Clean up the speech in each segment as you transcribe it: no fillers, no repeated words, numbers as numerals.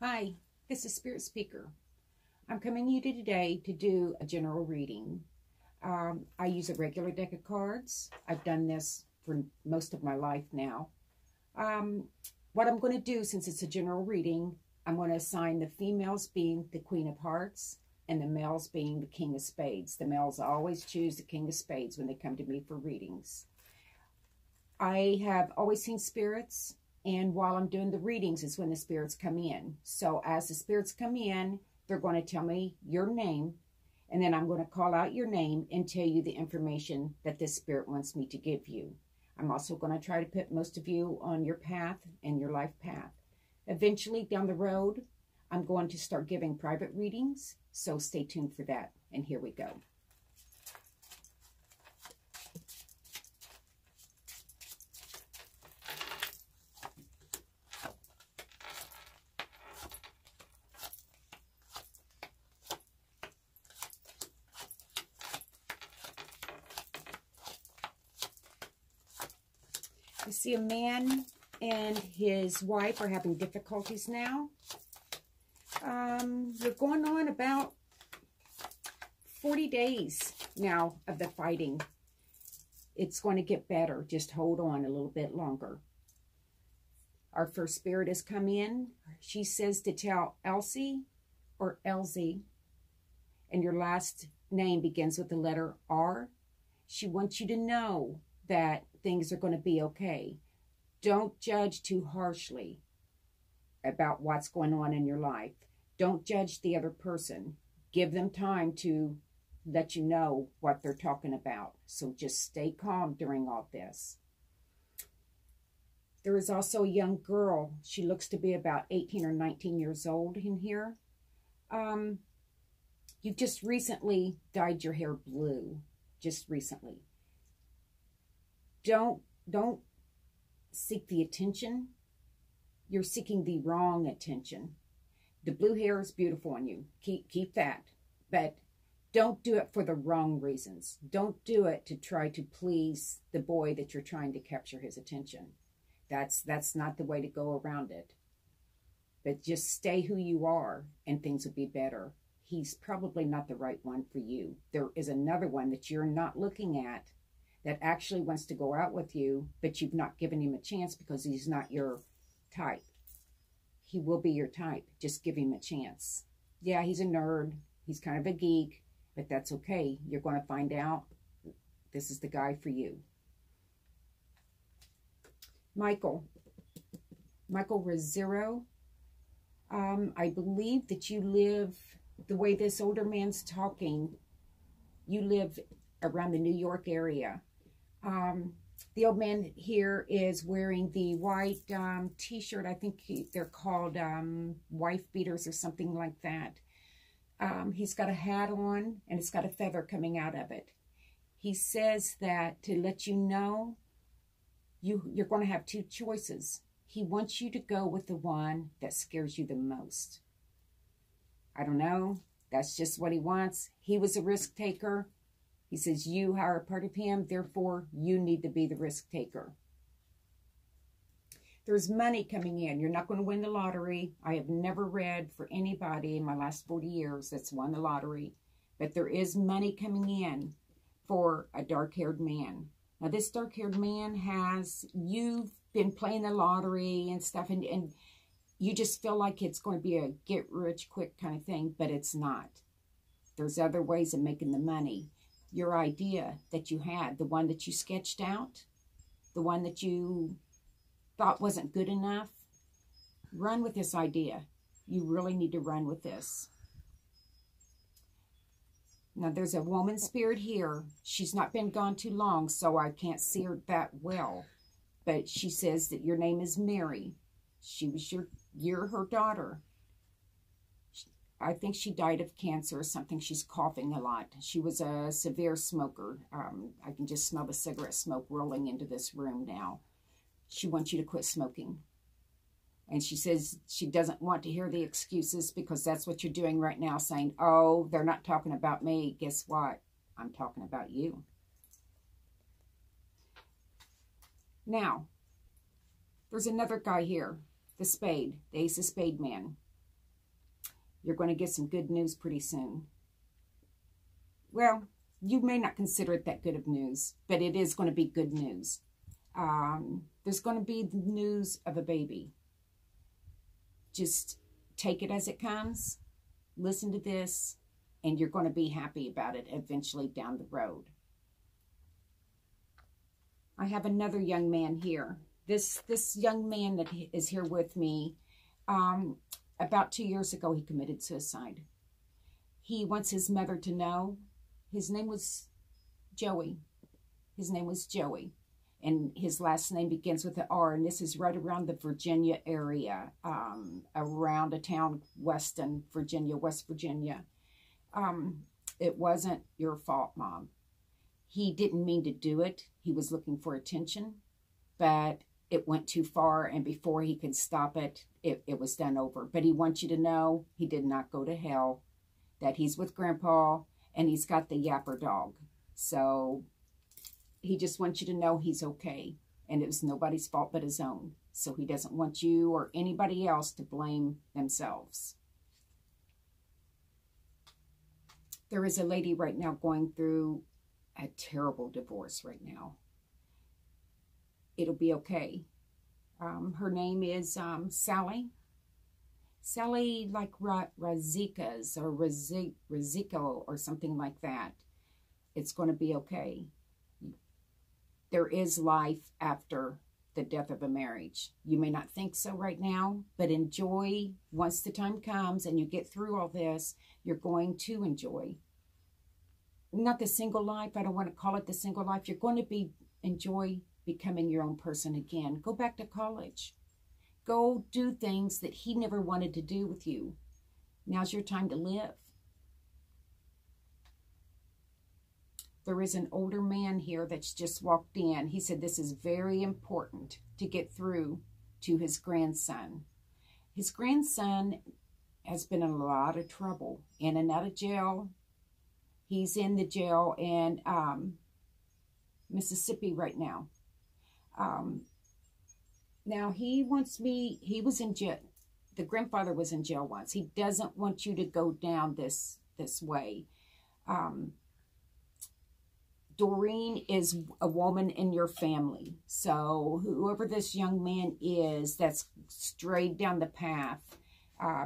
Hi, this is Spirit Speaker. I'm coming to you today to do a general reading. I use a regular deck of cards. I've done this for most of my life now. What I'm going to do, since it's a general reading, I'm going to assign the females being the Queen of Hearts and the males being the King of Spades. The males always choose the King of Spades when they come to me for readings. I have always seen spirits, and while I'm doing the readings is when the spirits come in. So as the spirits come in, they're going to tell me your name, and then I'm going to call out your name and tell you the information that this spirit wants me to give you. I'm also going to try to put most of you on your path and your life path. Eventually, down the road, I'm going to start giving private readings, so stay tuned for that. And here we go. I see a man and his wife are having difficulties now. We're going on about 40 days now of the fighting. It's going to get better. Just hold on a little bit longer. Our first spirit has come in. She says to tell Elsie or Elsie, and your last name begins with the letter R. She wants you to know that things are going to be okay. Don't judge too harshly about what's going on in your life. Don't judge the other person. Give them time to let you know what they're talking about. So just stay calm during all this. There is also a young girl. She looks to be about 18 or 19 years old in here. You've just recently dyed your hair blue. Just recently. Don't seek the attention. You're seeking the wrong attention. The blue hair is beautiful on you. Keep that. But don't do it for the wrong reasons. Don't do it to try to please the boy that you're trying to capture his attention. That's not the way to go around it. But just stay who you are and things will be better. He's probably not the right one for you. There is another one that you're not looking at that actually wants to go out with you, but you've not given him a chance because he's not your type. He will be your type. Just give him a chance. Yeah, he's a nerd. He's kind of a geek, but that's okay. You're going to find out this is the guy for you. Michael Rosero. I believe that you live, the way this older man's talking, you live around the New York area. The old man here is wearing the white t-shirt. I think they're called wife beaters or something like that. He's got a hat on, and it's got a feather coming out of it. He says that to let you know, you're going to have two choices. He wants you to go with the one that scares you the most. I don't know. That's just what he wants. He was a risk taker. He says you are a part of him, therefore you need to be the risk taker. There's money coming in. You're not going to win the lottery. I have never read for anybody in my last 40 years that's won the lottery. But there is money coming in for a dark-haired man. Now this dark-haired man you've been playing the lottery and stuff, and you just feel like it's going to be a get-rich-quick kind of thing, but it's not. There's other ways of making the money. Your idea that you had, the one that you sketched out, the one that you thought wasn't good enough, run with this idea. You really need to run with this. Now, there's a woman spirit here. She's not been gone too long, so I can't see her that well. But she says that your name is Mary. You're her daughter. I think she died of cancer or something. She's coughing a lot. She was a severe smoker. I can just smell the cigarette smoke rolling into this room now. She wants you to quit smoking. And she says she doesn't want to hear the excuses because that's what you're doing right now, saying, oh, they're not talking about me. Guess what? I'm talking about you. Now, there's another guy here, the spade, the ace of spade man. You're going to get some good news pretty soon. Well, you may not consider it that good of news, but it is going to be good news. There's going to be the news of a baby. Just take it as it comes. Listen to this, and you're going to be happy about it eventually down the road. I have another young man here. This young man that is here with me, about 2 years ago, he committed suicide. He wants his mother to know. His name was Joey. His name was Joey. And his last name begins with an R. And this is right around the Virginia area, around a town, Weston, Virginia, West Virginia. It wasn't your fault, Mom. He didn't mean to do it. He was looking for attention, but it went too far. And before he could stop it, it was done over. But he wants you to know he did not go to hell, that he's with Grandpa, and he's got the yapper dog. So he just wants you to know he's okay. And it was nobody's fault but his own. So he doesn't want you or anybody else to blame themselves. There is a lady right now going through a terrible divorce right now. It'll be okay. Her name is Sally. Sally, like Razika's or Raziko or something like that. It's going to be okay. There is life after the death of a marriage. You may not think so right now, but enjoy. Once the time comes and you get through all this, you're going to enjoy. Not the single life. I don't want to call it the single life. You're going to enjoy becoming your own person again. Go back to college. Go do things that he never wanted to do with you. Now's your time to live. There is an older man here that's just walked in. He said this is very important to get through to his grandson. His grandson has been in a lot of trouble, in and out of jail. He's in the jail in Mississippi right now. Now, he was in jail. The grandfather was in jail once. He doesn't want you to go down this way. Doreen is a woman in your family. So whoever this young man is that's strayed down the path,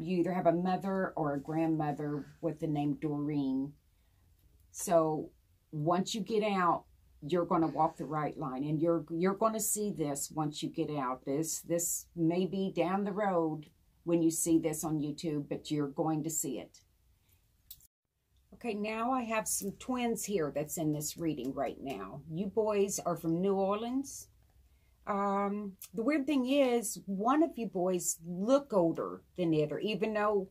you either have a mother or a grandmother with the name Doreen. So once you get out, you're going to walk the right line, and you're going to see this once you get out. This may be down the road when you see this on YouTube, but you're going to see it. Okay, now I have some twins here that's in this reading right now. You boys are from New Orleans. The weird thing is, one of you boys look older than the other, even though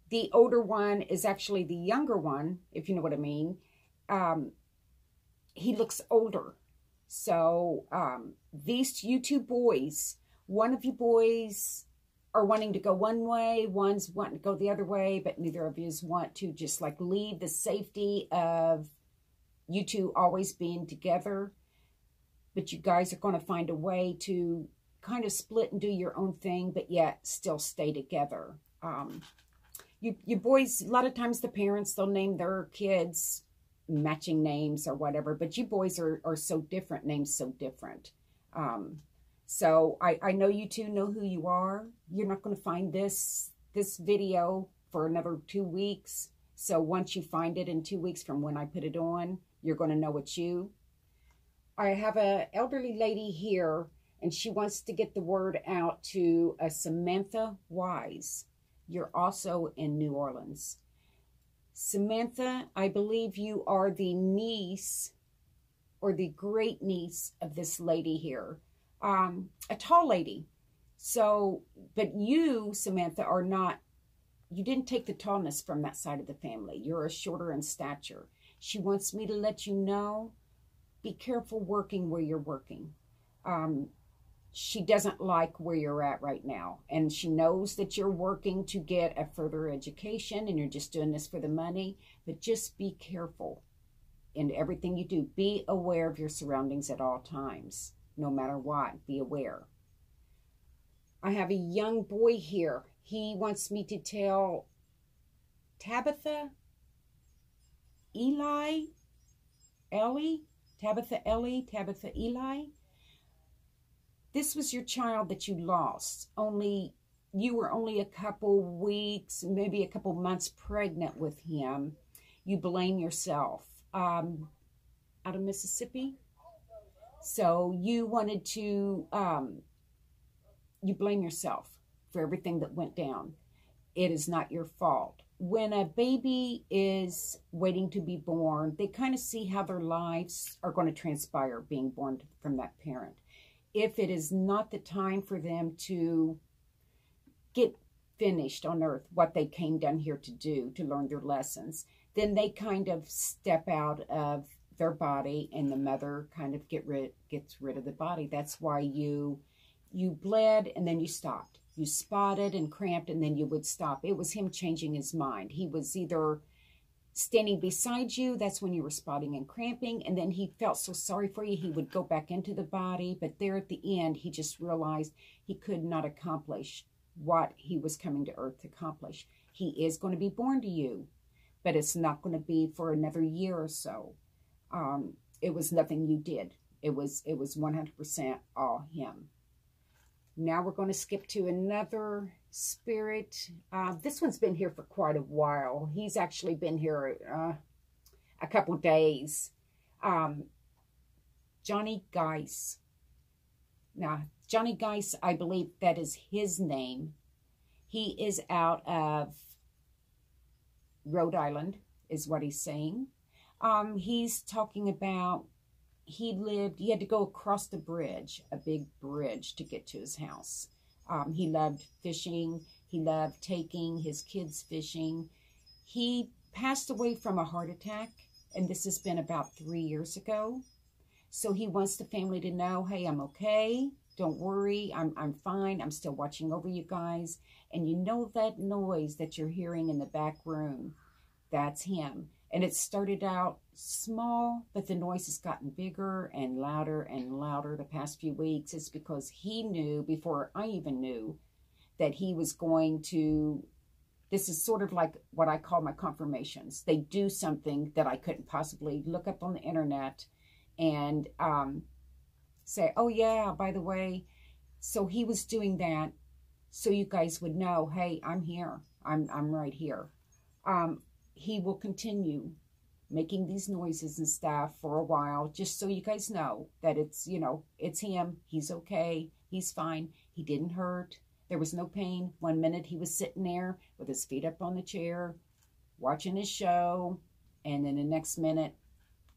the older one is actually the younger one, if you know what I mean. He looks older. So you two boys, one of you boys are wanting to go one way, one's wanting to go the other way, but neither of you want to just like leave the safety of you two always being together. But you guys are going to find a way to kind of split and do your own thing, but yet still stay together. You boys, a lot of times the parents, they'll name their kids matching names or whatever, but you boys are so different, names so different. So I know you two know who you are. You're not going to find this video for another 2 weeks. So once you find it in 2 weeks from when I put it on, you're going to know it's you. I have an elderly lady here, and she wants to get the word out to Samantha Wise. You're also in New Orleans. Samantha, I believe you are the niece or the great niece of this lady here. A tall lady. So, but you, Samantha, are not, you didn't take the tallness from that side of the family. You're a shorter in stature. She wants me to let you know, be careful working where you're working. She doesn't like where you're at right now. And she knows that you're working to get a further education and you're just doing this for the money. But just be careful in everything you do. Be aware of your surroundings at all times. No matter what, be aware. I have a young boy here. He wants me to tell Tabitha Eli, Tabitha Eli. This was your child that you lost. You were only a couple weeks, maybe a couple months pregnant with him. You blame yourself. Out of Mississippi. So you wanted to, you blame yourself for everything that went down. It is not your fault. When a baby is waiting to be born, they kind of see how their lives are going to transpire being born from that parent. If it is not the time for them to get finished on earth, what they came down here to do, to learn their lessons, then they kind of step out of their body, and the mother kind of gets rid of the body. That's why you bled and then you stopped. You spotted and cramped and then you would stop. It was him changing his mind. He was either standing beside you, that's when you were spotting and cramping, and then he felt so sorry for you, he would go back into the body. But there at the end, he just realized he could not accomplish what he was coming to earth to accomplish. He is going to be born to you, but it's not going to be for another year or so. It was nothing you did. It was 100% all him. Now we're going to skip to another spirit. This one's been here for quite a while. He's actually been here a couple days. Johnny Geis. Now, Johnny Geis, I believe that is his name. He is out of Rhode Island, is what he's saying. He's talking about he had to go across the bridge, a big bridge, to get to his house. He loved fishing. He loved taking his kids fishing. He passed away from a heart attack, and this has been about 3 years ago. So he wants the family to know, hey, I'm okay. Don't worry. I'm fine. I'm still watching over you guys. And you know that noise that you're hearing in the back room? That's him. And it started out small, but the noise has gotten bigger and louder the past few weeks. It's because he knew, before I even knew, that he was going to, this is sort of like what I call my confirmations. They do something that I couldn't possibly look up on the internet and say, oh yeah, by the way. So he was doing that so you guys would know, hey, I'm here. I'm right here. He will continue making these noises and stuff for a while, just so you guys know that it's, it's him. He's okay. He's fine. He didn't hurt. There was no pain. 1 minute he was sitting there with his feet up on the chair, watching his show. And then the next minute,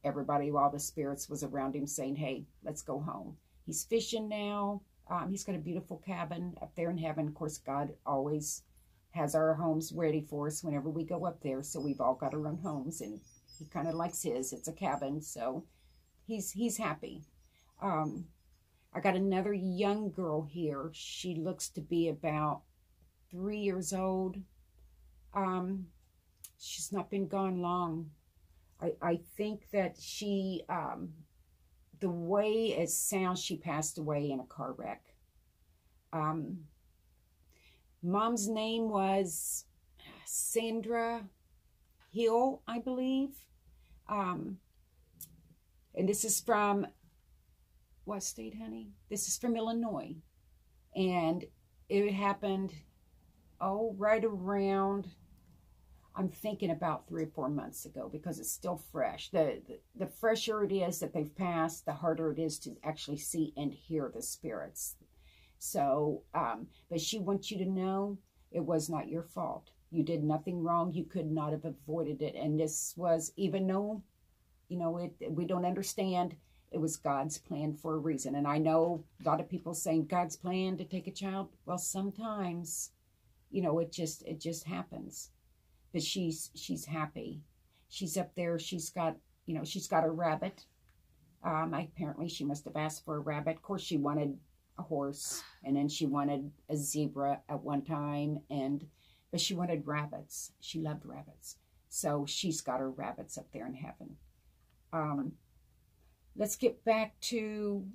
everybody, all the spirits was around him saying, hey, let's go home. He's fishing now. He's got a beautiful cabin up there in heaven. Of course, God always has our homes ready for us whenever we go up there. So we've all got our own homes, and he kind of likes his. It's a cabin, so he's happy. I got another young girl here. She looks to be about 3 years old. She's not been gone long. I think that she, the way it sounds, she passed away in a car wreck. Mom's name was Sandra Hill, I believe. And this is from, what state, honey? This is from Illinois. And it happened, right around, I'm thinking about 3 or 4 months ago, because it's still fresh. The fresher it is that they've passed, the harder it is to actually see and hear the spirits. So, but she wants you to know it was not your fault. You did nothing wrong. You could not have avoided it. And this was, even though, we don't understand, it was God's plan for a reason. And I know a lot of people saying God's plan to take a child. Well, sometimes, it just happens. But she's happy. She's up there. She's got a rabbit. Apparently she must have asked for a rabbit. Of course, she wanted a horse, and then she wanted a zebra at one time, but she wanted rabbits. She loved rabbits. So she's got her rabbits up there in heaven. Let's get back to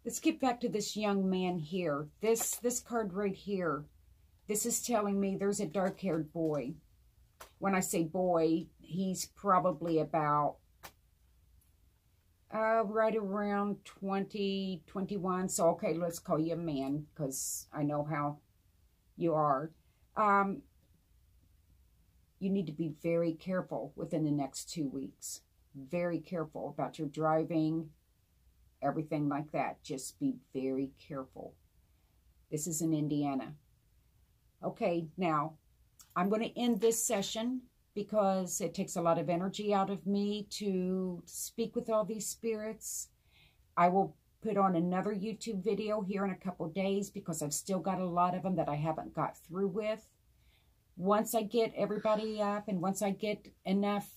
this young man here. This card right here. This is telling me there's a dark-haired boy. When I say boy, he's probably about right around 20, 21. So, okay, let's call you a man because I know how you are. You need to be very careful within the next 2 weeks. Very careful about your driving, everything like that. Just be very careful. This is in Indiana. Okay, now, I'm going to end this session because it takes a lot of energy out of me to speak with all these spirits. I will put on another YouTube video here in a couple days because I've still got a lot of them that I haven't got through with. Once I get everybody up and once I get enough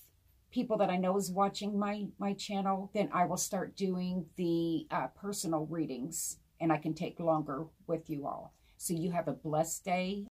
people that I know is watching my channel, then I will start doing the personal readings, and I can take longer with you all. So you have a blessed day.